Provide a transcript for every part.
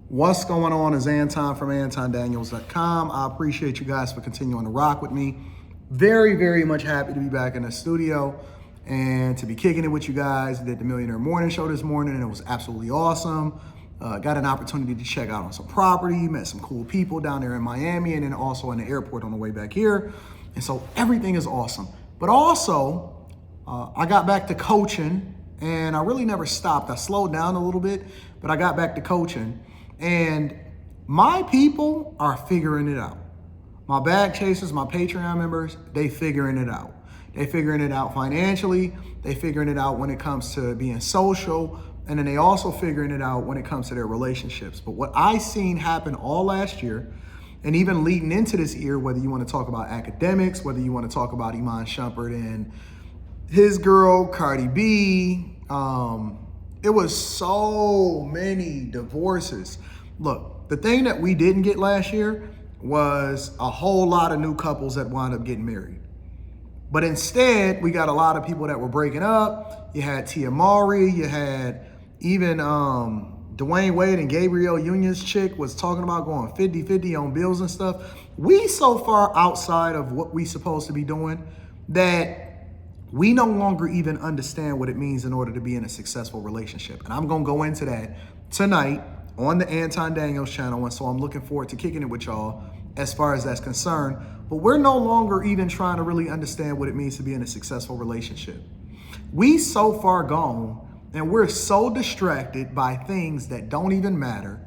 What's going on is Anton from AntonDaniels.com. I appreciate you guys for continuing to rock with me. Very, very much happy to be back in the studio and to be kicking it with you guys. Did the Millionaire Morning Show this morning and it was absolutely awesome. Got an opportunity to check out on some property, met some cool people down there in Miami and then also in the airport on the way back here. And so everything is awesome. But also, I got back to coaching and I really never stopped. I slowed down a little bit, but I got back to coaching. And my people are figuring it out. My bag chasers, my Patreon members, they figuring it out. They figuring it out financially. They figuring it out when it comes to being social. And then they also figuring it out when it comes to their relationships. But what I seen happen all last year, and even leading into this year, whether you want to talk about academics, whether you want to talk about Iman Shumpert and his girl, Cardi B, it was so many divorces. Look, the thing that we didn't get last year was a whole lot of new couples that wound up getting married. But instead, we got a lot of people that were breaking up. You had Tia Mowry, you had even Dwayne Wade and Gabrielle Union's chick was talking about going 50-50 on bills and stuff. We so far outside of what we supposed to be doing that we no longer even understand what it means in order to be in a successful relationship. And I'm going to go into that tonight on the Anton Daniels channel. And so I'm looking forward to kicking it with y'all as far as that's concerned. But we're no longer even trying to really understand what it means to be in a successful relationship. We so far gone and we're so distracted by things that don't even matter.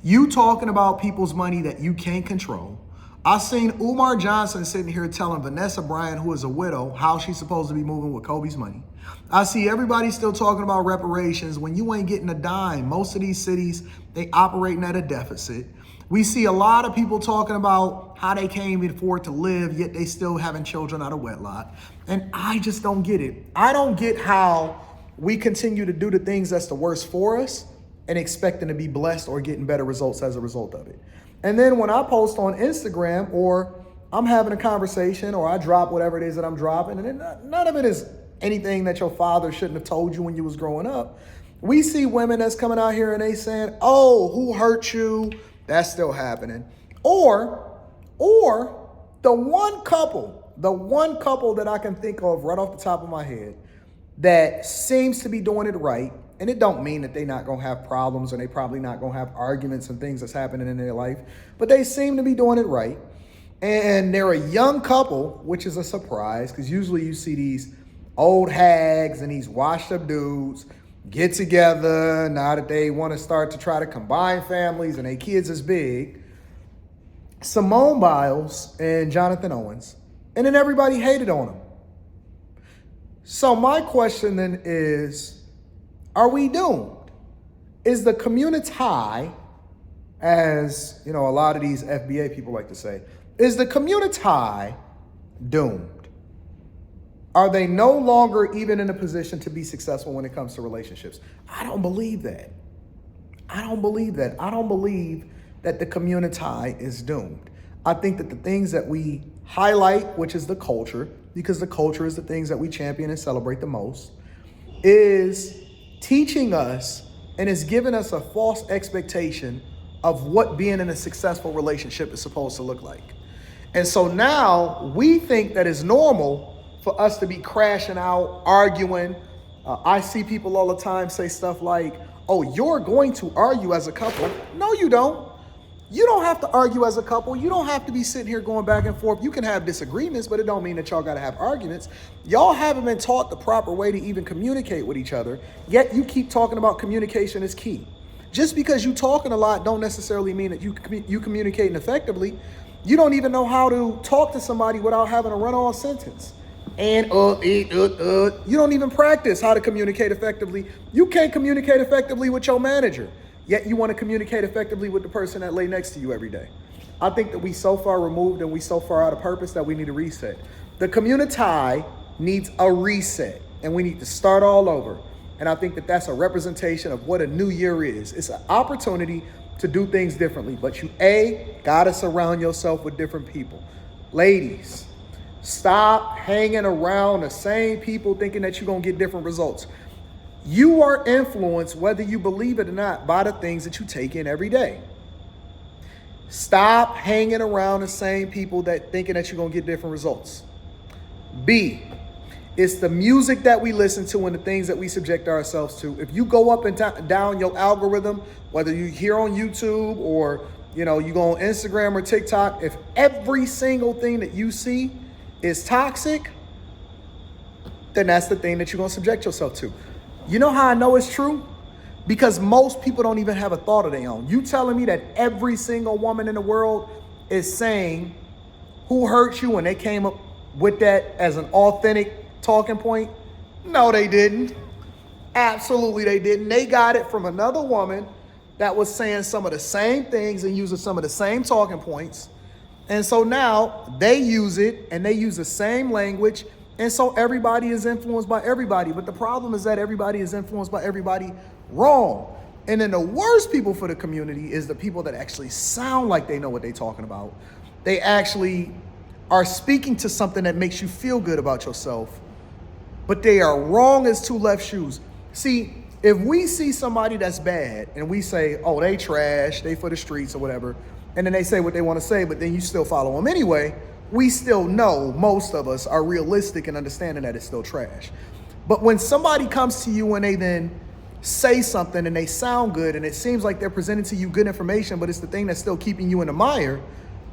You talking about people's money that you can't control. I seen Umar Johnson sitting here telling Vanessa Bryant, who is a widow, how she's supposed to be moving with Kobe's money. I see everybody still talking about reparations when you ain't getting a dime. Most of these cities, they operating at a deficit. We see a lot of people talking about how they can't even afford to live, yet they still having children out of wedlock. And I just don't get it. I don't get how we continue to do the things that's the worst for us and expecting to be blessed or getting better results as a result of it. And then when I post on Instagram or I'm having a conversation or I drop whatever it is that I'm dropping, and none of it is anything that your father shouldn't have told you when you was growing up. We see women that's coming out here and they saying, oh, who hurt you? That's still happening. Or the one couple that I can think of right off the top of my head that seems to be doing it right. And it don't mean that they're not going to have problems or they probably not going to have arguments and things that's happening in their life, but they seem to be doing it right. And they're a young couple, which is a surprise because usually you see these old hags and these washed up dudes get together now that they want to start to try to combine families and their kids is big. Simone Biles and Jonathan Owens. And then everybody hated on them. So my question then is, are we doomed? Is the community, as you know, a lot of these FBA people like to say, is the community doomed? Are they no longer even in a position to be successful when it comes to relationships? I don't believe that. I don't believe that. I don't believe that the community is doomed. I think that the things that we highlight, which is the culture, because the culture is the things that we champion and celebrate the most, is teaching us and is giving us a false expectation of what being in a successful relationship is supposed to look like. And so now we think that it's normal for us to be crashing out, arguing. I see people all the time say stuff like, oh, you're going to argue as a couple. No, you don't. You don't have to argue as a couple. You don't have to be sitting here going back and forth. You can have disagreements, but it don't mean that y'all got to have arguments. Y'all haven't been taught the proper way to even communicate with each other, yet you keep talking about communication is key. Just because you talking a lot don't necessarily mean that you communicating effectively. You don't even know how to talk to somebody without having a run-on sentence. And you don't even practice how to communicate effectively. You can't communicate effectively with your manager. Yet you want to communicate effectively with the person that lay next to you every day. I think that we so far removed and we so far out of purpose that we need a reset. The community needs a reset and we need to start all over. And I think that that's a representation of what a new year is. It's an opportunity to do things differently, but you gotta surround yourself with different people. Ladies, stop hanging around the same people thinking that you're gonna get different results. You are influenced, whether you believe it or not, by the things that you take in every day. Stop hanging around the same people that thinking that you're going to get different results. B, it's the music that we listen to and the things that we subject ourselves to. If you go up and down your algorithm, whether you hear on YouTube or you go on Instagram or TikTok, if every single thing that you see is toxic, then that's the thing that you're going to subject yourself to. You know how I know it's true? Because most people don't even have a thought of their own. You telling me that every single woman in the world is saying who hurt you and they came up with that as an authentic talking point? No, they didn't. Absolutely they didn't. They got it from another woman that was saying some of the same things and using some of the same talking points. And so now they use it and they use the same language. And so everybody is influenced by everybody. But the problem is that everybody is influenced by everybody wrong. And then the worst people for the community is the people that actually sound like they know what they're talking about. They actually are speaking to something that makes you feel good about yourself, but they are wrong as two left shoes. See, if we see somebody that's bad and we say, oh, they trash, they for the streets or whatever, and then they say what they want to say, but then you still follow them anyway, we still know, most of us are realistic in understanding that it's still trash. But when somebody comes to you and they then say something and they sound good and it seems like they're presenting to you good information, but it's the thing that's still keeping you in the mire,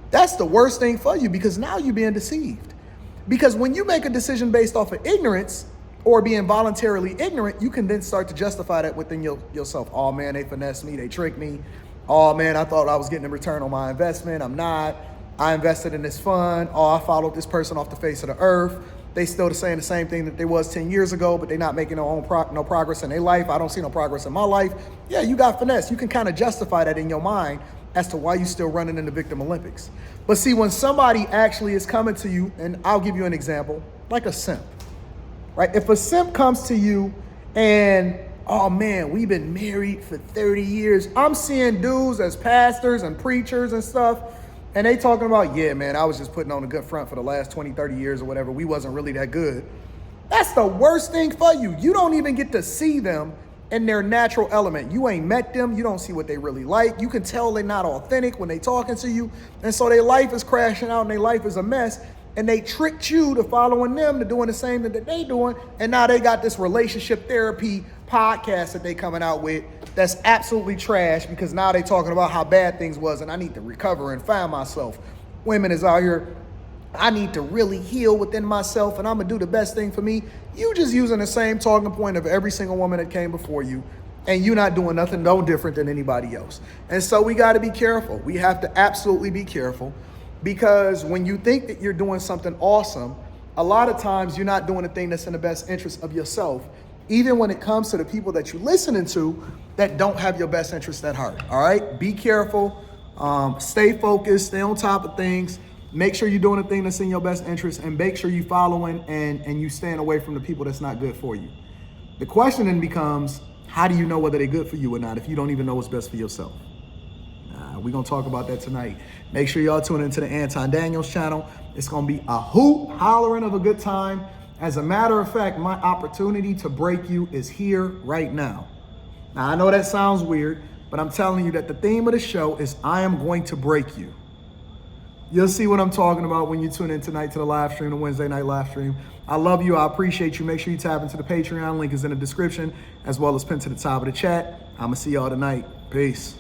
that's the worst thing for you, because now you're being deceived. Because when you make a decision based off of ignorance or being voluntarily ignorant, you can then start to justify that within yourself. Oh man, they finessed me, they tricked me. Oh man, I thought I was getting a return on my investment. I'm not. I invested in this fund. Oh, I followed this person off the face of the earth. They still saying the same thing that they was 10 years ago, but they're not making no progress in their life. I don't see no progress in my life. Yeah, you got finesse. You can kind of justify that in your mind as to why you still running in the victim Olympics. But see, when somebody actually is coming to you, and I'll give you an example, like a simp, right? If a simp comes to you and, oh man, we've been married for 30 years. I'm seeing dudes as pastors and preachers and stuff, and they talking about, yeah, man, I was just putting on a good front for the last 20, 30 years or whatever. We wasn't really that good. That's the worst thing for you. You don't even get to see them in their natural element. You ain't met them. You don't see what they really like. You can tell they're not authentic when they talking to you. And so their life is crashing out and their life is a mess. And they tricked you to following them, to doing the same thing that they doing. And now they got this relationship therapy podcast that they coming out with that's absolutely trash, because now they talking about how bad things was and I need to recover and find myself. Women is out here, I need to really heal within myself and I'm gonna do the best thing for me. You just using the same talking point of every single woman that came before you, and you're not doing nothing no different than anybody else. And so we gotta be careful. We have to absolutely be careful, because when you think that you're doing something awesome, a lot of times you're not doing the thing that's in the best interest of yourself, even when it comes to the people that you're listening to that don't have your best interest at heart. All right, be careful, stay focused, stay on top of things. Make sure you're doing the thing that's in your best interest, and make sure you're following and you staying away from the people that's not good for you. The question then becomes, how do you know whether they're good for you or not if you don't even know what's best for yourself? We're going to talk about that tonight. Make sure y'all tune into the Anton Daniels channel. It's going to be a hoop hollering of a good time. As a matter of fact, my opportunity to break you is here right now. Now, I know that sounds weird, but I'm telling you that the theme of the show is I am going to break you. You'll see what I'm talking about when you tune in tonight to the live stream, the Wednesday night live stream. I love you. I appreciate you. Make sure you tap into the Patreon. Link is in the description, as well as pinned to the top of the chat. I'm going to see y'all tonight. Peace.